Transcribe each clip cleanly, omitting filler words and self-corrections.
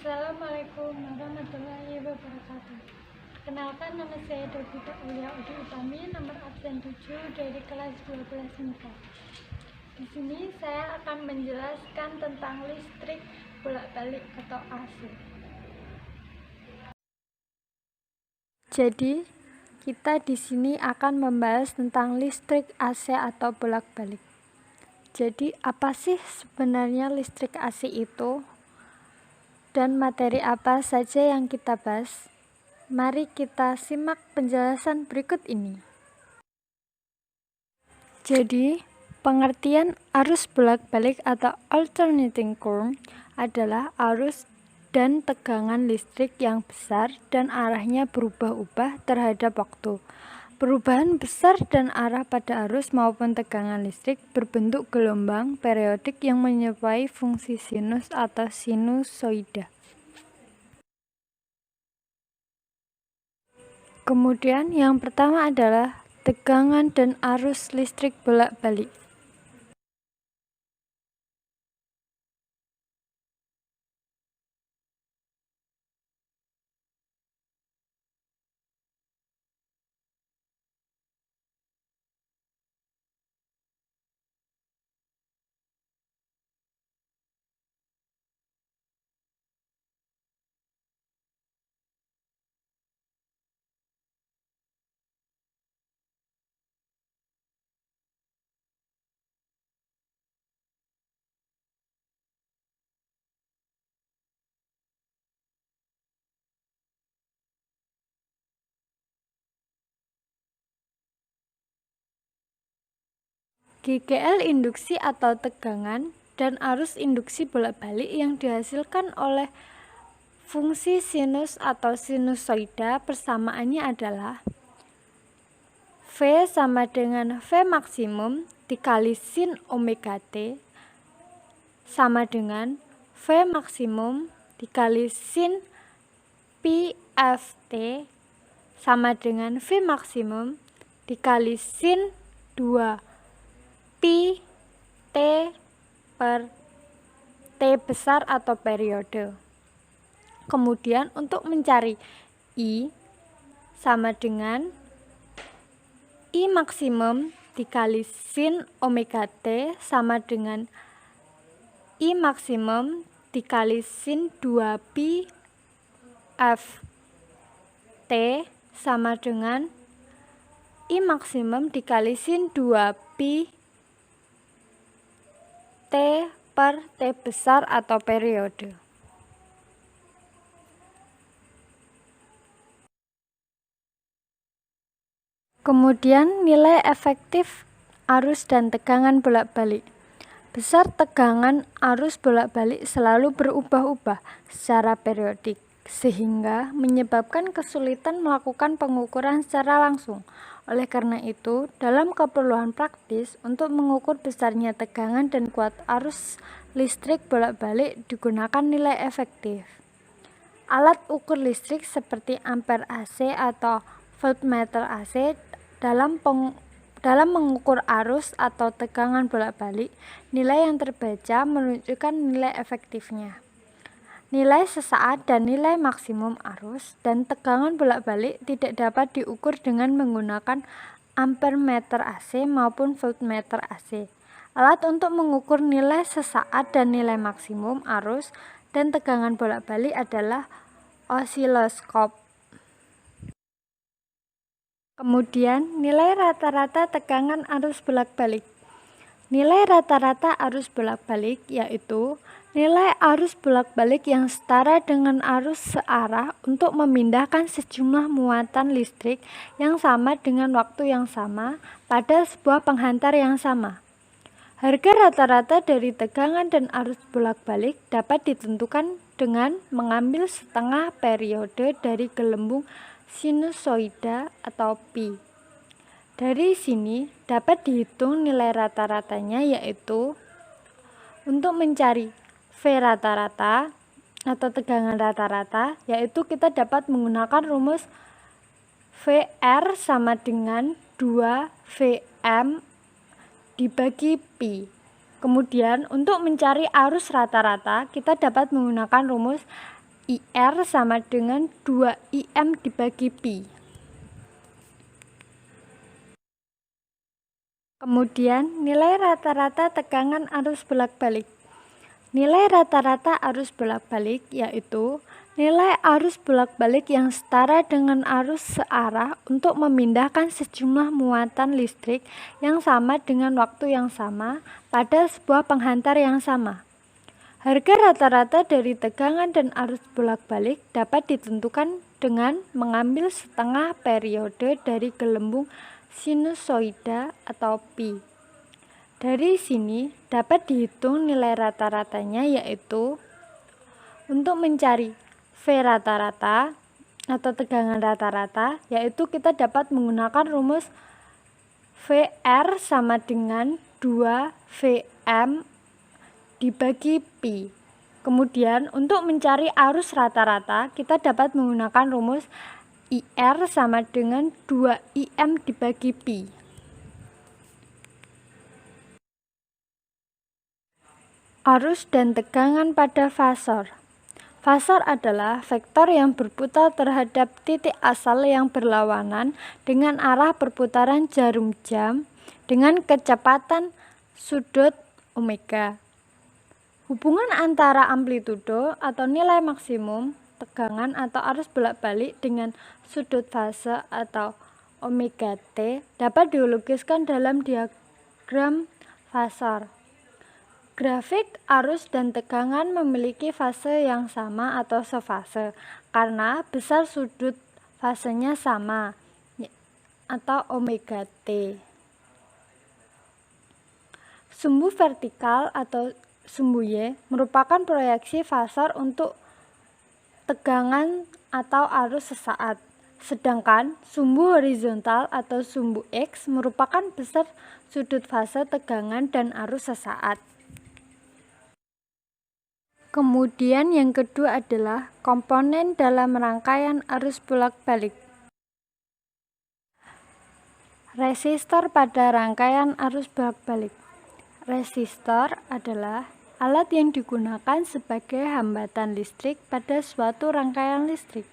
Assalamualaikum warahmatullahi wabarakatuh. Kenalkan, nama saya Devita Ulia Udi Utami, nomor absen 7 dari kelas 12 MIPA. Di sini saya akan menjelaskan tentang listrik bolak-balik atau AC. Jadi, kita di sini akan membahas tentang listrik AC atau bolak-balik. Jadi, apa sih sebenarnya listrik AC itu? Dan materi apa saja yang kita bahas? Mari kita simak penjelasan berikut ini. Jadi, pengertian arus bolak-balik atau alternating current adalah arus dan tegangan listrik yang besar dan arahnya berubah-ubah terhadap waktu. Perubahan besar dan arah pada arus maupun tegangan listrik berbentuk gelombang periodik yang menyerupai fungsi sinus atau sinusoida. Kemudian yang pertama adalah tegangan dan arus listrik bolak-balik. GGL induksi atau tegangan dan arus induksi bolak-balik yang dihasilkan oleh fungsi sinus atau sinusoida persamaannya adalah V sama dengan V maksimum dikali sin omega T sama dengan V maksimum dikali sin pi Ft sama dengan V maksimum dikali sin 2 pi T per T besar atau periode. Kemudian untuk mencari I sama dengan I maksimum dikali sin omega T sama dengan I maksimum dikali sin 2 pi F T sama dengan I maksimum dikali sin 2 pi T per T besar atau periode. Kemudian nilai efektif arus dan tegangan bolak-balik. Besar tegangan arus bolak-balik selalu berubah-ubah secara periodik, sehingga menyebabkan kesulitan melakukan pengukuran secara langsung. Oleh karena itu, dalam keperluan praktis untuk mengukur besarnya tegangan dan kuat arus listrik bolak-balik digunakan nilai efektif. Alat ukur listrik seperti ampere AC atau voltmeter AC dalam mengukur arus atau tegangan bolak-balik, nilai yang terbaca menunjukkan nilai efektifnya. Nilai sesaat dan nilai maksimum arus dan tegangan bolak-balik tidak dapat diukur dengan menggunakan ampere meter AC maupun voltmeter AC. Alat untuk mengukur nilai sesaat dan nilai maksimum arus dan tegangan bolak-balik adalah osiloskop. Kemudian, nilai rata-rata tegangan arus bolak-balik. Nilai rata-rata arus bolak-balik yaitu nilai arus bolak-balik yang setara dengan arus searah untuk memindahkan sejumlah muatan listrik yang sama dengan waktu yang sama pada sebuah penghantar yang sama. Harga rata-rata dari tegangan dan arus bolak-balik dapat ditentukan dengan mengambil setengah periode dari gelembung sinusoida atau pi. Dari sini dapat dihitung nilai rata-ratanya, yaitu untuk mencari V rata-rata atau tegangan rata-rata, yaitu kita dapat menggunakan rumus VR sama dengan 2Vm dibagi pi. Kemudian untuk mencari arus rata-rata kita dapat menggunakan rumus IR sama dengan 2IM dibagi pi. Kemudian nilai rata-rata tegangan arus bolak-balik. Nilai rata-rata arus bolak-balik yaitu nilai arus bolak-balik yang setara dengan arus searah untuk memindahkan sejumlah muatan listrik yang sama dengan waktu yang sama pada sebuah penghantar yang sama. Harga rata-rata dari tegangan dan arus bolak-balik dapat ditentukan dengan mengambil setengah periode dari gelembung sinusoida atau pi. Dari sini dapat dihitung nilai rata-ratanya, yaitu untuk mencari V rata-rata atau tegangan rata-rata, yaitu kita dapat menggunakan rumus VR sama dengan 2VM dibagi pi. Kemudian untuk mencari arus rata-rata kita dapat menggunakan rumus IR sama dengan 2IM dibagi pi. Arus dan tegangan pada fasor. Fasor adalah vektor yang berputar terhadap titik asal yang berlawanan dengan arah perputaran jarum jam dengan kecepatan sudut omega. Hubungan antara amplitudo atau nilai maksimum tegangan atau arus bolak-balik dengan sudut fase atau omega t dapat dilukiskan dalam diagram fasor. Grafik arus dan tegangan memiliki fase yang sama atau sefase karena besar sudut fasenya sama atau omega t. Sumbu vertikal atau sumbu Y merupakan proyeksi fasor untuk tegangan atau arus sesaat, sedangkan sumbu horizontal atau sumbu X merupakan besar sudut fase tegangan dan arus sesaat. Kemudian yang kedua adalah komponen dalam rangkaian arus bolak-balik. Resistor pada rangkaian arus bolak-balik. Resistor adalah alat yang digunakan sebagai hambatan listrik pada suatu rangkaian listrik.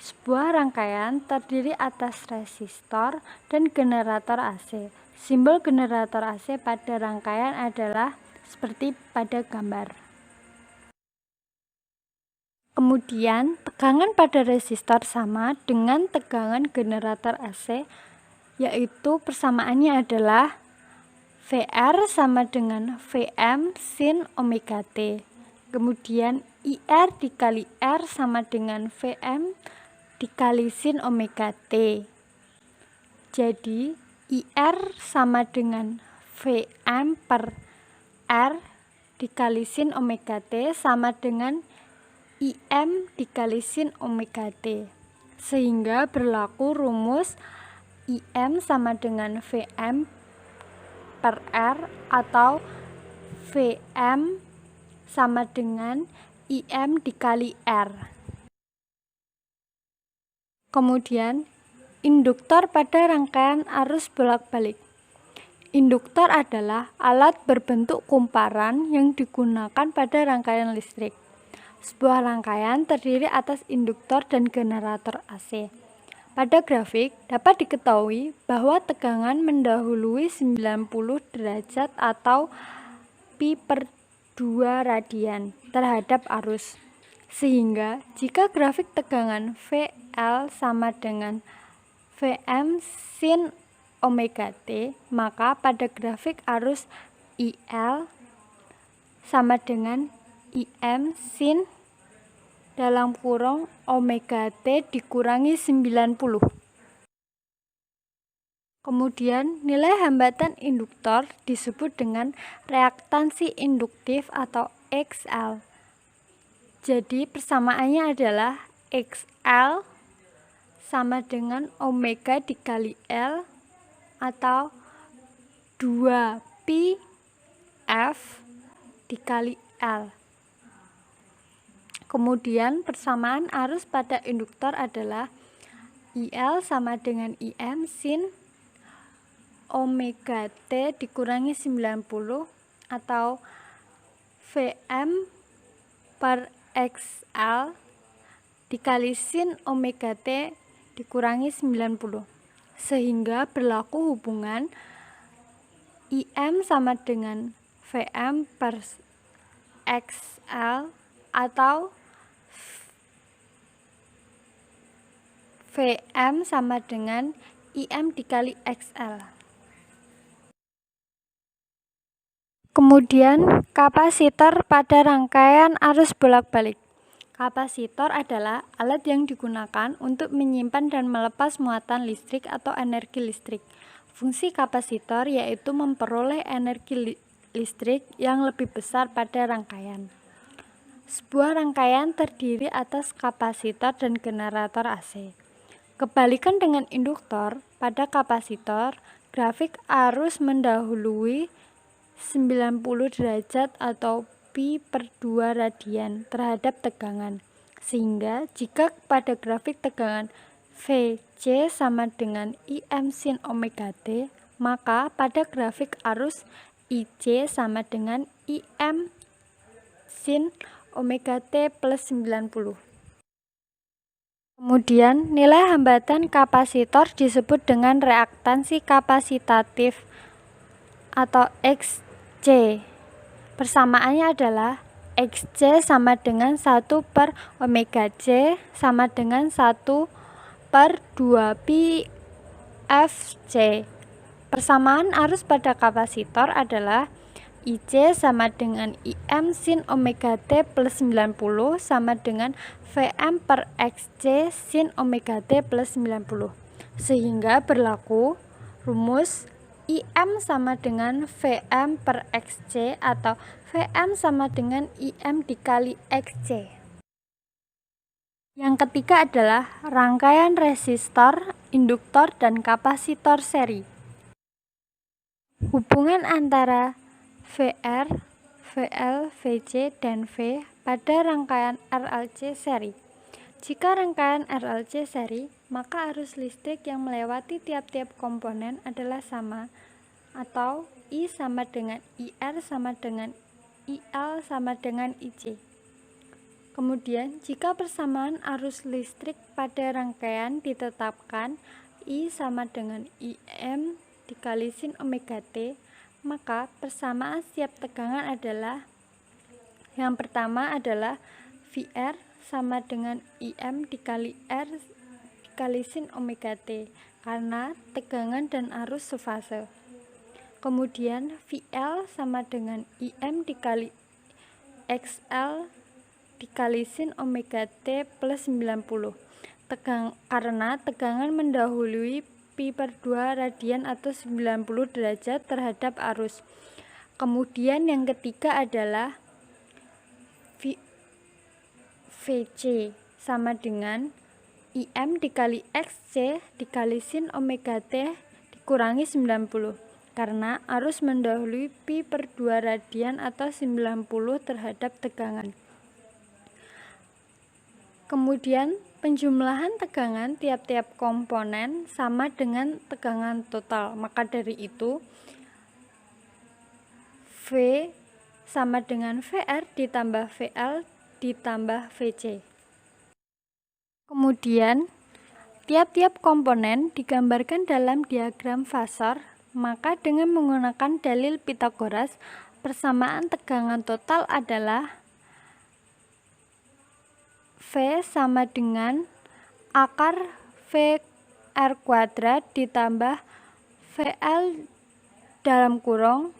Sebuah rangkaian terdiri atas resistor dan generator AC. Simbol generator AC pada rangkaian adalah seperti pada gambar. Kemudian, tegangan pada resistor sama dengan tegangan generator AC, yaitu persamaannya adalah VR sama dengan VM sin omega T. Kemudian IR dikali R sama dengan VM dikali sin omega T. Jadi IR sama dengan VM per R dikali sin omega T sama dengan IM dikali sin omega T. Sehingga berlaku rumus IM sama dengan VM per R atau VM sama dengan IM dikali R. Kemudian, induktor pada rangkaian arus bolak-balik. Induktor adalah alat berbentuk kumparan yang digunakan pada rangkaian listrik. Sebuah rangkaian terdiri atas induktor dan generator AC. Pada grafik dapat diketahui bahwa tegangan mendahului 90 derajat atau pi per 2 radian terhadap arus. Sehingga jika grafik tegangan VL sama dengan VM sin omega T, maka pada grafik arus IL sama dengan IM sin dalam kurung omega T dikurangi 90. Kemudian nilai hambatan induktor disebut dengan reaktansi induktif atau XL. Jadi persamaannya adalah XL sama dengan omega dikali L atau 2pi F dikali L. Kemudian persamaan arus pada induktor adalah IL sama dengan IM sin omega T dikurangi 90 atau VM per XL dikali sin omega T dikurangi 90. Sehingga berlaku hubungan IM sama dengan VM per XL atau VM sama dengan IM dikali XL. Kemudian kapasitor pada rangkaian arus bolak-balik. Kapasitor adalah alat yang digunakan untuk menyimpan dan melepas muatan listrik atau energi listrik. Fungsi kapasitor yaitu memperoleh energi listrik yang lebih besar pada rangkaian. Sebuah rangkaian terdiri atas kapasitor dan generator AC. Kebalikan dengan induktor, pada kapasitor, grafik arus mendahului 90 derajat atau pi per 2 radian terhadap tegangan. Sehingga jika pada grafik tegangan VC sama dengan IM sin omega T, maka pada grafik arus IC sama dengan IM sin omega T plus 90. Kemudian nilai hambatan kapasitor disebut dengan reaktansi kapasitatif atau XC. Persamaannya adalah XC sama dengan 1 per omega C sama dengan 1 per 2 pi FC. Persamaan arus pada kapasitor adalah IC sama dengan IM sin omega T plus 90 sama dengan VM per XC sin omega T plus 90. Sehingga berlaku rumus IM sama dengan VM per XC atau VM sama dengan IM dikali XC. Yang ketiga adalah rangkaian resistor, induktor, dan kapasitor seri. Hubungan antara VR, VL, VC, dan V pada rangkaian RLC seri. Jika rangkaian RLC seri, maka arus listrik yang melewati tiap-tiap komponen adalah sama, atau I sama dengan IR sama dengan IL sama dengan IC. Kemudian, jika persamaan arus listrik pada rangkaian ditetapkan I sama dengan IM dikali sin omega T, maka persamaan setiap tegangan adalah yang pertama adalah VR sama dengan IM dikali R dikali sin omega T karena tegangan dan arus sefase. Kemudian VL sama dengan IM dikali XL dikali sin omega T plus 90 karena tegangan mendahului pi per 2 radian atau 90 derajat terhadap arus. Kemudian yang ketiga adalah VC sama dengan IM dikali XC dikali sin omega T dikurangi 90 karena arus mendahului pi per 2 radian atau 90 terhadap tegangan. Kemudian penjumlahan tegangan tiap-tiap komponen sama dengan tegangan total. Maka dari itu V sama dengan VR ditambah VL ditambah VC. Kemudian tiap-tiap komponen digambarkan dalam diagram fasor. Maka dengan menggunakan dalil Pythagoras, persamaan tegangan total adalah V sama dengan akar VR kuadrat ditambah VL dalam kurung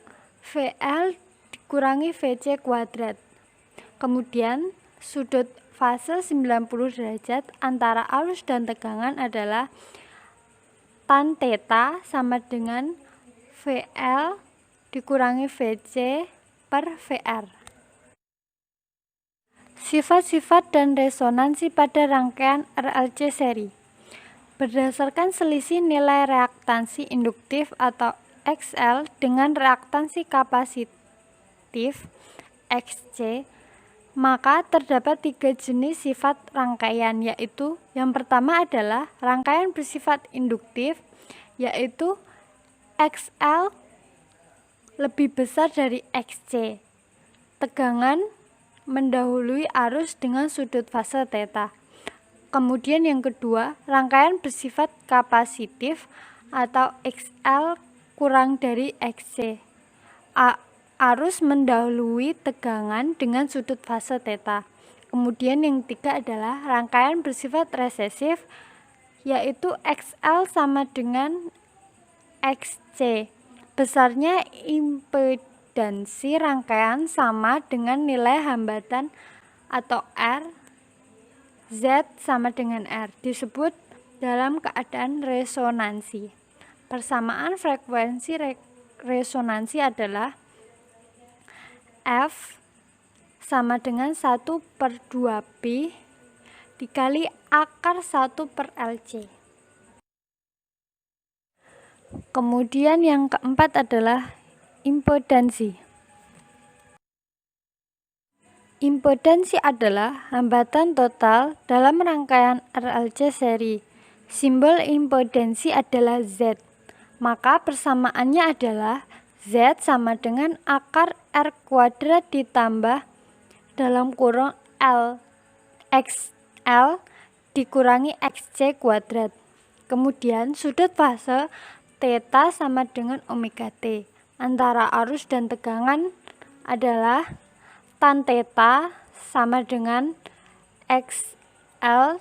VL dikurangi VC kuadrat. Kemudian sudut fase 90 derajat antara arus dan tegangan adalah tan theta sama dengan VL dikurangi VC per VR. Sifat-sifat dan resonansi pada rangkaian RLC seri. Berdasarkan selisih nilai reaktansi induktif atau XL dengan reaktansi kapasitif XC, maka terdapat 3 jenis sifat rangkaian, yaitu yang pertama adalah rangkaian bersifat induktif, yaitu XL lebih besar dari XC. Tegangan mendahului arus dengan sudut fase theta. Kemudian yang kedua, rangkaian bersifat kapasitif atau XL kurang dari XC. Arus mendahului tegangan dengan sudut fase θ. Kemudian yang ketiga adalah rangkaian bersifat resesif, yaitu XL sama dengan XC. Besarnya impedansi rangkaian sama dengan nilai hambatan atau R. Z sama dengan R, disebut dalam keadaan resonansi. Persamaan frekuensi resonansi adalah F sama dengan 1/2pi dikali akar 1/LC. Kemudian yang keempat adalah impedansi. Impedansi adalah hambatan total dalam rangkaian RLC seri. Simbol impedansi adalah Z. Maka persamaannya adalah Z sama dengan akar R kuadrat ditambah dalam kurung XL dikurangi XC kuadrat. Kemudian sudut fase θ sama dengan omega T. Antara arus dan tegangan adalah tan θ sama dengan XL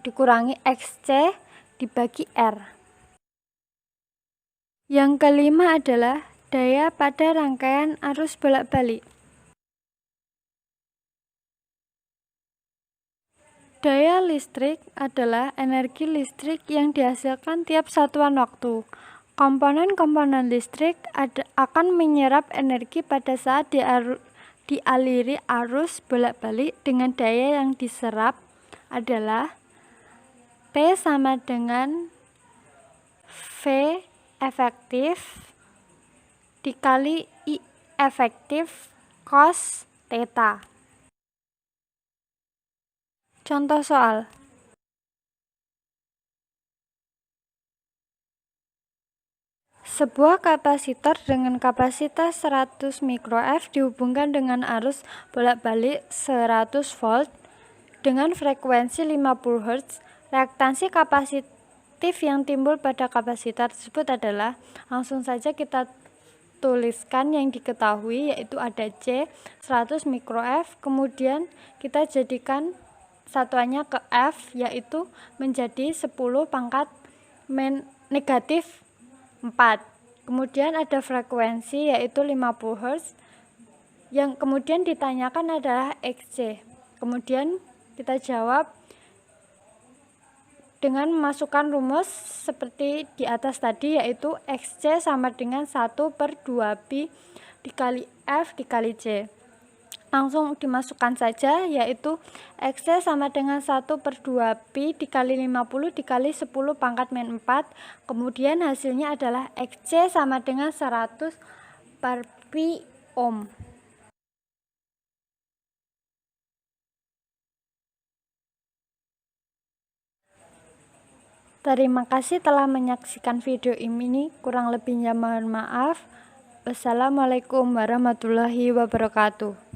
dikurangi XC dibagi R. Yang kelima adalah daya pada rangkaian arus bolak-balik. Daya listrik adalah energi listrik yang dihasilkan tiap satuan waktu. Komponen-komponen listrik akan menyerap energi pada saat dialiri arus bolak-balik dengan daya yang diserap adalah P sama dengan V efektif dikali I efektif cos θ. Contoh soal. Sebuah kapasitor dengan kapasitas 100 mikroF dihubungkan dengan arus bolak-balik 100 volt dengan frekuensi 50 Hz. Reaktansi kapasitif yang timbul pada kapasitor tersebut adalah, langsung saja kita tuliskan yang diketahui, yaitu ada C 100 mikroF, kemudian kita jadikan satuannya ke F, yaitu menjadi 10 pangkat negatif 4. Kemudian ada frekuensi yaitu 50 Hz. Yang kemudian ditanyakan adalah XC. Kemudian kita jawab dengan memasukkan rumus seperti di atas tadi, yaitu XC sama dengan 1/2pi dikali F dikali C. Langsung dimasukkan saja, yaitu XC sama dengan 1/2pi dikali 50 dikali 10 pangkat min 4. Kemudian hasilnya adalah XC sama dengan 100 per pi ohm. Terima kasih telah menyaksikan video ini, kurang lebihnya mohon maaf. Wassalamualaikum warahmatullahi wabarakatuh.